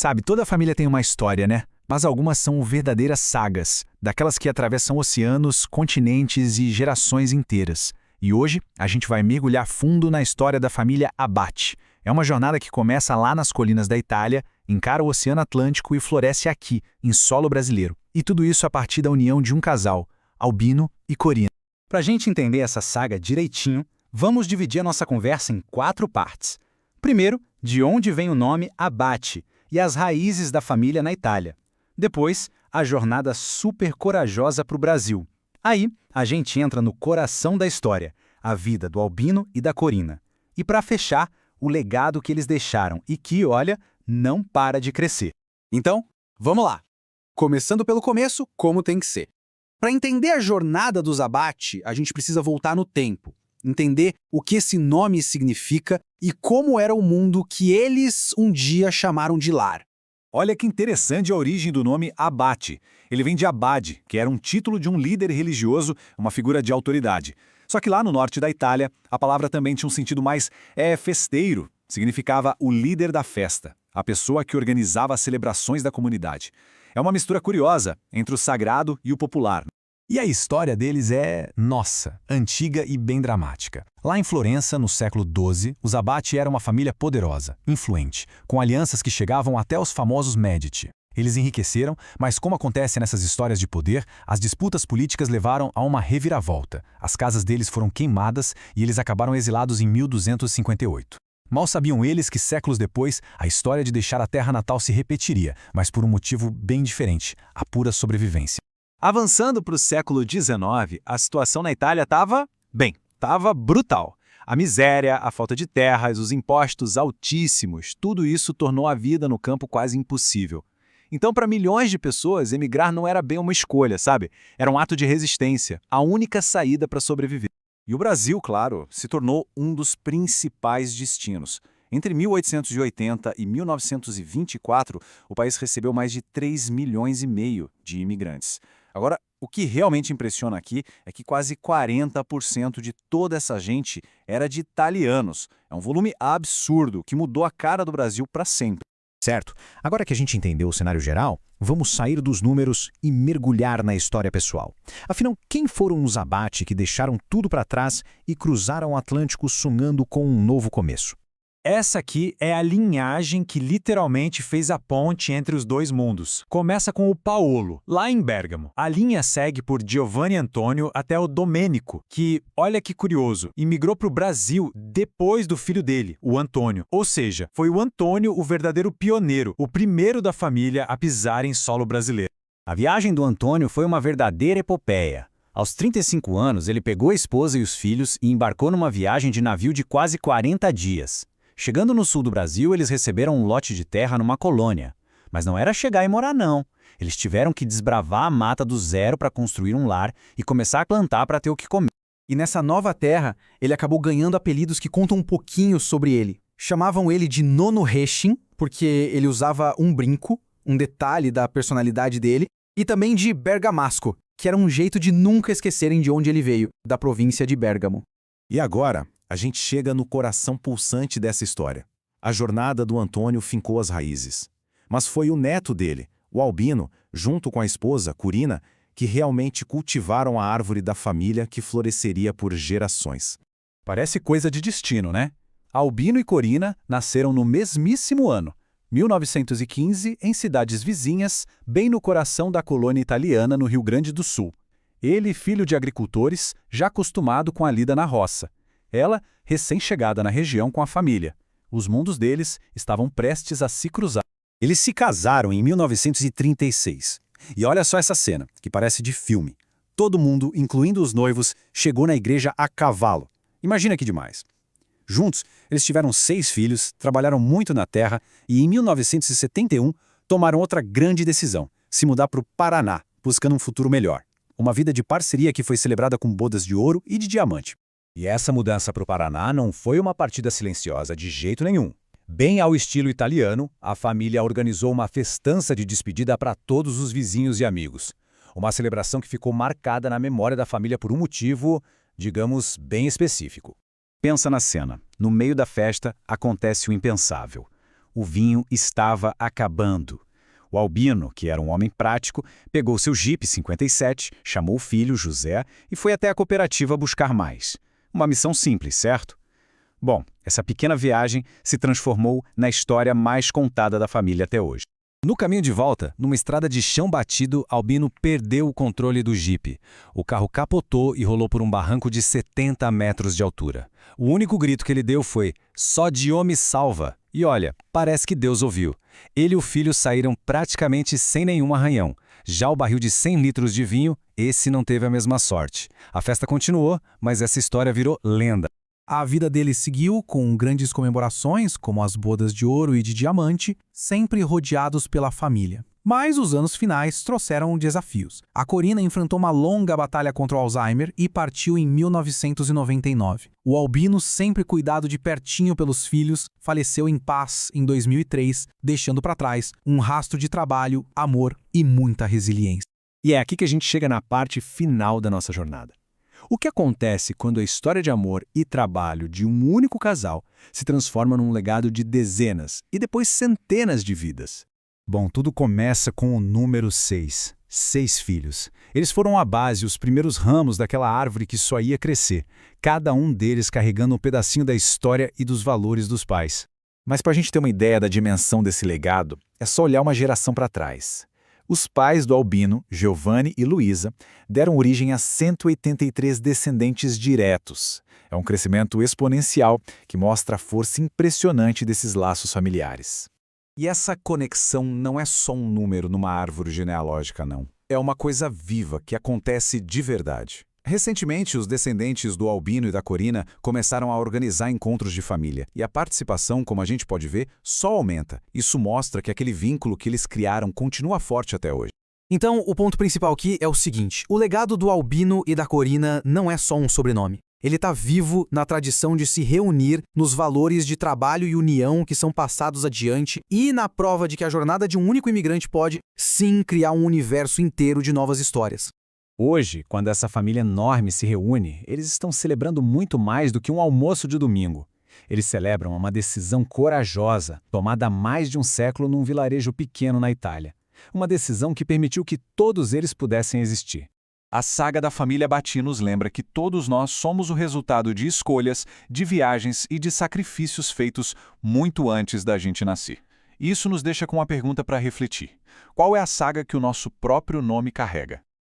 Sabe, toda família tem uma história, né? Mas algumas são verdadeiras sagas, daquelas que atravessam oceanos, continentes e gerações inteiras. E hoje a gente vai mergulhar fundo na história da família Abate. É uma jornada que começa lá nas colinas da Itália, encara o Oceano Atlântico e floresce aqui, em solo brasileiro. E tudo isso a partir da união de um casal, Albino e Corina. Para a gente entender essa saga direitinho, vamos dividir a nossa conversa em 4 partes. Primeiro, de onde vem o nome Abate e as raízes da família na Itália. Depois, a jornada super corajosa para o Brasil. Aí, a gente entra no coração da história, a vida do Albino e da Corina. E para fechar, o legado que eles deixaram e que, olha, não para de crescer. Então, vamos lá. Começando pelo começo, como tem que ser. Para entender a jornada dos Abate, a gente precisa voltar no tempo, entender o que esse nome significa e como era o mundo que eles um dia chamaram de lar. Olha que interessante a origem do nome Abate. Ele vem de Abade, que era um título de um líder religioso, uma figura de autoridade. Só que lá no norte da Itália, a palavra também tinha um sentido mais festeiro. Significava o líder da festa, a pessoa que organizava as celebrações da comunidade. É uma mistura curiosa entre o sagrado e o popular. E a história deles é, nossa, antiga e bem dramática. Lá em Florença, no século XII, os Abate eram uma família poderosa, influente, com alianças que chegavam até os famosos Medici. Eles enriqueceram, mas como acontece nessas histórias de poder, as disputas políticas levaram a uma reviravolta. As casas deles foram queimadas e eles acabaram exilados em 1258. Mal sabiam eles que séculos depois, a história de deixar a terra natal se repetiria, mas por um motivo bem diferente, a pura sobrevivência. Avançando para o século XIX, a situação na Itália estava brutal. A miséria, a falta de terras, os impostos altíssimos, tudo isso tornou a vida no campo quase impossível. Então, para milhões de pessoas, emigrar não era bem uma escolha, sabe? Era um ato de resistência, a única saída para sobreviver. E o Brasil, claro, se tornou um dos principais destinos. Entre 1880 e 1924, o país recebeu mais de 3,5 milhões de imigrantes. Agora, o que realmente impressiona aqui é que quase 40% de toda essa gente era de italianos. É um volume absurdo que mudou a cara do Brasil para sempre. Certo. Agora que a gente entendeu o cenário geral, vamos sair dos números e mergulhar na história pessoal. Afinal, quem foram os Abate que deixaram tudo para trás e cruzaram o Atlântico sonhando com um novo começo? Essa aqui é a linhagem que literalmente fez a ponte entre os dois mundos. Começa com o Paolo, lá em Bérgamo. A linha segue por Giovanni Antônio até o Domênico, que, olha que curioso, imigrou para o Brasil depois do filho dele, o Antônio. Ou seja, foi o Antônio o verdadeiro pioneiro, o primeiro da família a pisar em solo brasileiro. A viagem do Antônio foi uma verdadeira epopeia. Aos 35 anos, ele pegou a esposa e os filhos e embarcou numa viagem de navio de quase 40 dias. Chegando no sul do Brasil, eles receberam um lote de terra numa colônia. Mas não era chegar e morar, não. Eles tiveram que desbravar a mata do zero para construir um lar e começar a plantar para ter o que comer. E nessa nova terra, ele acabou ganhando apelidos que contam um pouquinho sobre ele. Chamavam ele de Nono Rechin, porque ele usava um brinco, um detalhe da personalidade dele, e também de Bergamasco, que era um jeito de nunca esquecerem de onde ele veio, da província de Bérgamo. E agora, a gente chega no coração pulsante dessa história. A jornada do Antônio fincou as raízes. Mas foi o neto dele, o Albino, junto com a esposa, Corina, que realmente cultivaram a árvore da família que floresceria por gerações. Parece coisa de destino, né? Albino e Corina nasceram no mesmíssimo ano, 1915, em cidades vizinhas, bem no coração da colônia italiana no Rio Grande do Sul. Ele, filho de agricultores, já acostumado com a lida na roça. Ela, recém-chegada na região com a família. Os mundos deles estavam prestes a se cruzar. Eles se casaram em 1936. E olha só essa cena, que parece de filme. Todo mundo, incluindo os noivos, chegou na igreja a cavalo. Imagina que demais. Juntos, eles tiveram 6 filhos, trabalharam muito na terra e, em 1971, tomaram outra grande decisão: se mudar para o Paraná, buscando um futuro melhor. Uma vida de parceria que foi celebrada com bodas de ouro e de diamante. E essa mudança para o Paraná não foi uma partida silenciosa de jeito nenhum. Bem ao estilo italiano, a família organizou uma festança de despedida para todos os vizinhos e amigos. Uma celebração que ficou marcada na memória da família por um motivo, digamos, bem específico. Pensa na cena. No meio da festa, acontece o impensável. O vinho estava acabando. O Albino, que era um homem prático, pegou seu Jeep 57, chamou o filho, José, e foi até a cooperativa buscar mais. Uma missão simples, certo? Bom, essa pequena viagem se transformou na história mais contada da família até hoje. No caminho de volta, numa estrada de chão batido, Albino perdeu o controle do Jeep. O carro capotou e rolou por um barranco de 70 metros de altura. O único grito que ele deu foi: "Só Dio me salva!" E olha, parece que Deus ouviu. Ele e o filho saíram praticamente sem nenhum arranhão. Já o barril de 100 litros de vinho, esse não teve a mesma sorte. A festa continuou, mas essa história virou lenda. A vida dele seguiu com grandes comemorações, como as bodas de ouro e de diamante, sempre rodeados pela família. Mas os anos finais trouxeram desafios. A Corina enfrentou uma longa batalha contra o Alzheimer e partiu em 1999. O Albino, sempre cuidado de pertinho pelos filhos, faleceu em paz em 2003, deixando para trás um rastro de trabalho, amor e muita resiliência. E é aqui que a gente chega na parte final da nossa jornada. O que acontece quando a história de amor e trabalho de um único casal se transforma num legado de dezenas e depois centenas de vidas? Bom, tudo começa com o número 6. 6 filhos. Eles foram a base, os primeiros ramos daquela árvore que só ia crescer, cada um deles carregando um pedacinho da história e dos valores dos pais. Mas para a gente ter uma ideia da dimensão desse legado, é só olhar uma geração para trás. Os pais do Albino, Giovanni e Luísa, deram origem a 183 descendentes diretos. É um crescimento exponencial que mostra a força impressionante desses laços familiares. E essa conexão não é só um número numa árvore genealógica, não. É uma coisa viva que acontece de verdade. Recentemente, os descendentes do Albino e da Corina começaram a organizar encontros de família. E a participação, como a gente pode ver, só aumenta. Isso mostra que aquele vínculo que eles criaram continua forte até hoje. Então, o ponto principal aqui é o seguinte: o legado do Albino e da Corina não é só um sobrenome. Ele está vivo na tradição de se reunir, nos valores de trabalho e união que são passados adiante e na prova de que a jornada de um único imigrante pode, sim, criar um universo inteiro de novas histórias. Hoje, quando essa família enorme se reúne, eles estão celebrando muito mais do que um almoço de domingo. Eles celebram uma decisão corajosa, tomada há mais de um século num vilarejo pequeno na Itália. Uma decisão que permitiu que todos eles pudessem existir. A saga da família Batti nos lembra que todos nós somos o resultado de escolhas, de viagens e de sacrifícios feitos muito antes da gente nascer. Isso nos deixa com uma pergunta para refletir. Qual é a saga que o nosso próprio nome carrega?